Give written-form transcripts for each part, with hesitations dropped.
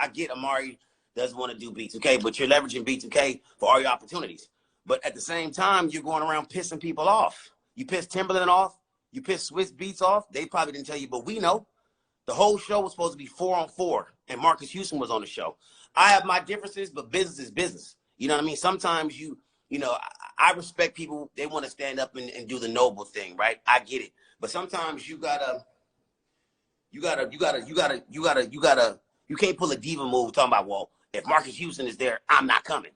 I get Amari doesn't want to do B2K, but you're leveraging B2K for all your opportunities. But at the same time, you're going around pissing people off. You pissed Timberland off. You pissed Swiss Beats off. They probably didn't tell you, but we know. The whole show was supposed to be 4-on-4, and Marcus Houston was on the show. I have my differences, but business is business. You know what I mean? Sometimes you know, I respect people. They want to stand up and do the noble thing, right? I get it. But sometimes you can't pull a diva move talking about, well, if Marcus Houston is there, I'm not coming.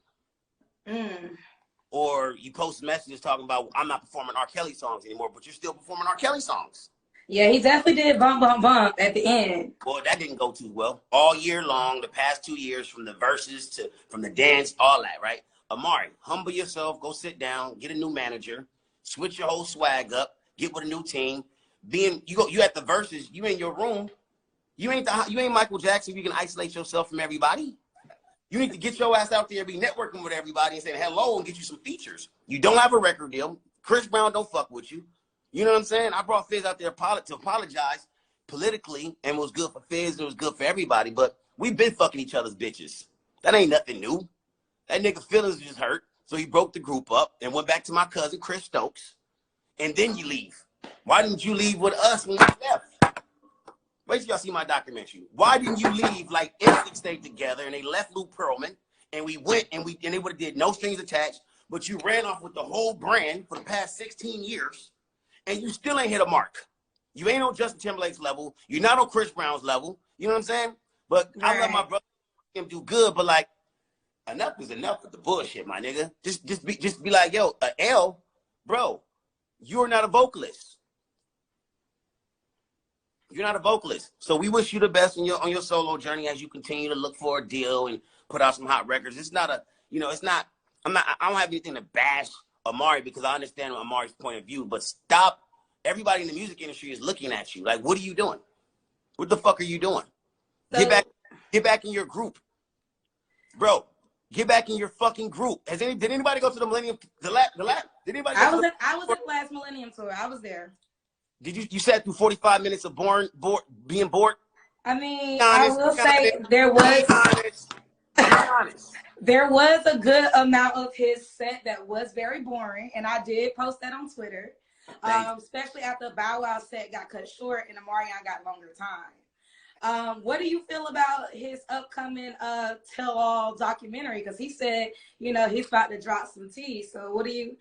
Or you post messages talking about, I'm not performing R. Kelly songs anymore, but you're still performing R. Kelly songs. Yeah, he definitely did bump at the end. Well, that didn't go too well. All year long, the past 2 years, from the verses from the dance, all that, right? Amari, humble yourself, go sit down, get a new manager, switch your whole swag up, get with a new team. You at the verses, you in your room. You ain't Michael Jackson. You can isolate yourself from everybody. You need to get your ass out there, be networking with everybody and saying hello and get you some features. You don't have a record deal. Chris Brown don't fuck with you. You know what I'm saying? I brought Fizz out there to apologize politically, and it was good for Fizz, and it was good for everybody, but we've been fucking each other's bitches. That ain't nothing new. That nigga feelings just hurt, so he broke the group up and went back to my cousin, Chris Stokes, and then you leave. Why didn't you leave with us when we left? Wait till y'all see my documentary. Why didn't you leave like Instinct stayed together and they left Lou Pearlman and we went and they would have did no strings attached, but you ran off with the whole brand for the past 16 years and you still ain't hit a mark. You ain't on Justin Timberlake's level. You're not on Chris Brown's level. You know what I'm saying? But right. I love my brother, him do good, but like enough is enough with the bullshit, my nigga. Just be like, yo, L, bro, you're not a vocalist. You're not a vocalist. So we wish you the best on your solo journey as you continue to look for a deal and put out some hot records. It's not a, you know, it's not, I don't have anything to bash Amari because I understand Amari's point of view, but stop. Everybody in the music industry is looking at you. Like, what are you doing? What the fuck are you doing? So, get back in your group. Bro, get back in your fucking group. Did anybody go to the Millennium, the lap? Did anybody go I was at the last Millennium tour. I was there. Did you sat through 45 minutes of being bored? I mean, I will say there was a good amount of his set that was very boring, and I did post that on Twitter. Especially after Bow Wow set got cut short and Omarion got longer time. What do you feel about his upcoming tell-all documentary? Because he said, you know, he's about to drop some tea. So what do you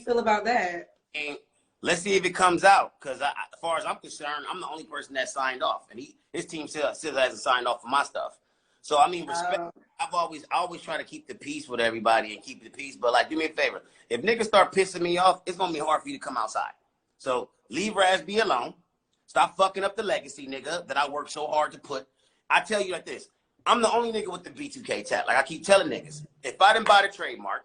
feel about that? And let's see if it comes out. Because as far as I'm concerned, I'm the only person that signed off, and his team still hasn't signed off for my stuff. So I mean, respect. I always try to keep the peace with everybody and keep the peace. But like, do me a favor. If niggas start pissing me off, it's gonna be hard for you to come outside. So leave Raz B alone. Stop fucking up the legacy, nigga, that I worked so hard to put. I tell you like this. I'm the only nigga with the B2K tag. Like I keep telling niggas, if I didn't buy the trademark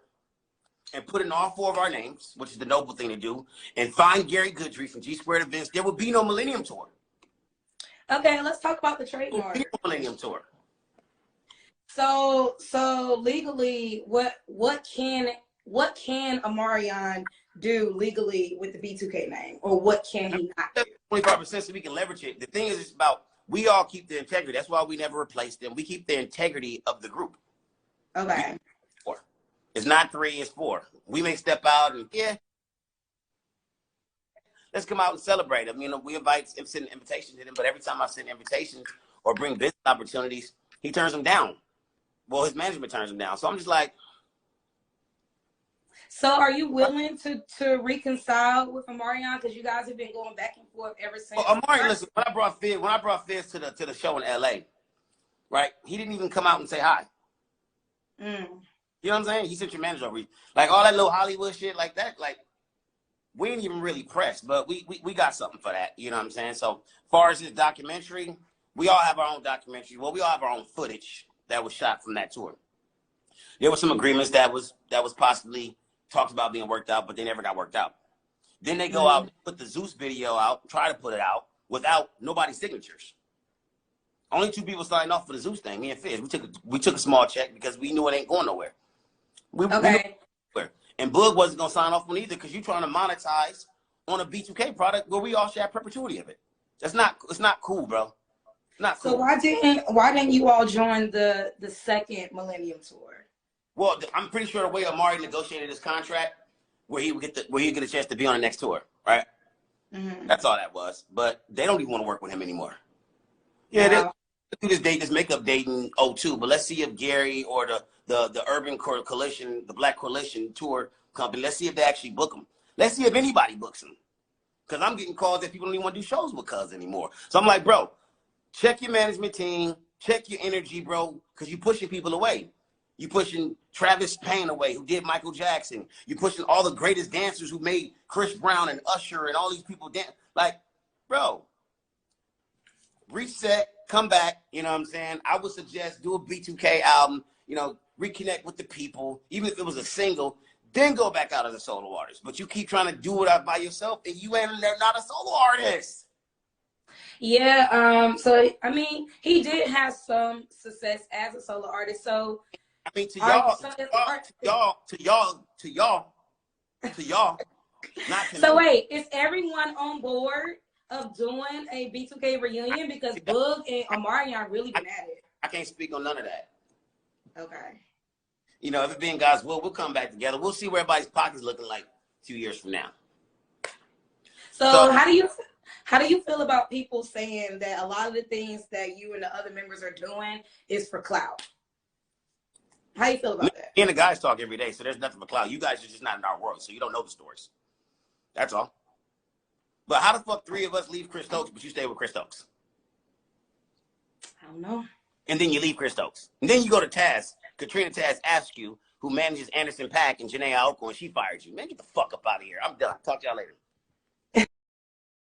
and put in all 4 of our names, which is the noble thing to do, and find Gary Goodry from G Squared Events, there would be no Millennium Tour. Okay, let's talk about the trademark. There would be no Millennium Tour. So legally, what can Omarion do legally with the B2K name, or what can he not do? 25% so we can leverage it. The thing is, it's about we all keep the integrity. That's why we never replace them. We keep the integrity of the group. Okay. 4. It's not 3. It's 4. We may step out and let's come out and celebrate. I mean, we send invitations to him, but every time I send invitations or bring business opportunities, he turns them down. Well, his management turns him down. So I'm just like. So are you willing to reconcile with Omarion? Because you guys have been going back and forth ever since. Well, Omarion, listen, when I brought Fizz to the show in LA, right? He didn't even come out and say hi. You know what I'm saying? He sent your manager over. Like all that little Hollywood shit like that, like we ain't even really pressed, but we got something for that. You know what I'm saying? So as far as this documentary, we all have our own documentary. Well, we all have our own footage that was shot from that tour. There were some agreements that was possibly talked about being worked out, but they never got worked out. Then they go out and put the Zeus video out, try to put it out without nobody's signatures. Only 2 people signed off for the Zeus thing, me and Fizz. We took a small check because we knew it ain't going nowhere. And Boog wasn't gonna sign off on either because you're trying to monetize on a B2K product where we all share perpetuity of it. It's not cool, bro. Not cool. So why didn't you all join the second Millennium Tour? Well, I'm pretty sure the way Amari negotiated his contract, where he would get a chance to be on the next tour, right? Mm-hmm. That's all that was. But they don't even want to work with him anymore. Yeah, Wow. they do this makeup date in 02, but let's see if Gary or the Urban Coalition, the Black Coalition Tour company, let's see if they actually book him. Let's see if anybody books him. Because I'm getting calls that people don't even want to do shows with Cuz anymore. So I'm like, bro, check your management team, check your energy, bro, because you're pushing people away. You're pushing Travis Payne away, who did Michael Jackson. You're pushing all the greatest dancers who made Chris Brown and Usher and all these people dance. Like, bro, reset, come back, you know what I'm saying? I would suggest do a B2K album, you know, reconnect with the people, even if it was a single, then go back out as a solo artist. But you keep trying to do it out by yourself, and they're not a solo artist. Yeah, so I mean, he did have some success as a solo artist. So I mean, to y'all, not to so me. wait, is everyone on board of doing a B2K reunion? Because Boog and Omarion really been at it. I can't speak on none of that. Okay. You know, if it being God's will, we'll come back together. We'll see where everybody's pockets looking like 2 years from now. So how do you feel about people saying that a lot of the things that you and the other members are doing is for clout? How you feel about that? Me and the guys talk every day, so there's nothing for clout. You guys are just not in our world, so you don't know the stories. That's all. But how the fuck 3 of us leave Chris Stokes, but you stay with Chris Stokes? I don't know. And then you leave Chris Stokes. And then you go to Taz. Katrina Taz asks you, who manages Anderson .Paak and Janae Aoko, and she fired you. Man, get the fuck up out of here. I'm done. Talk to y'all later.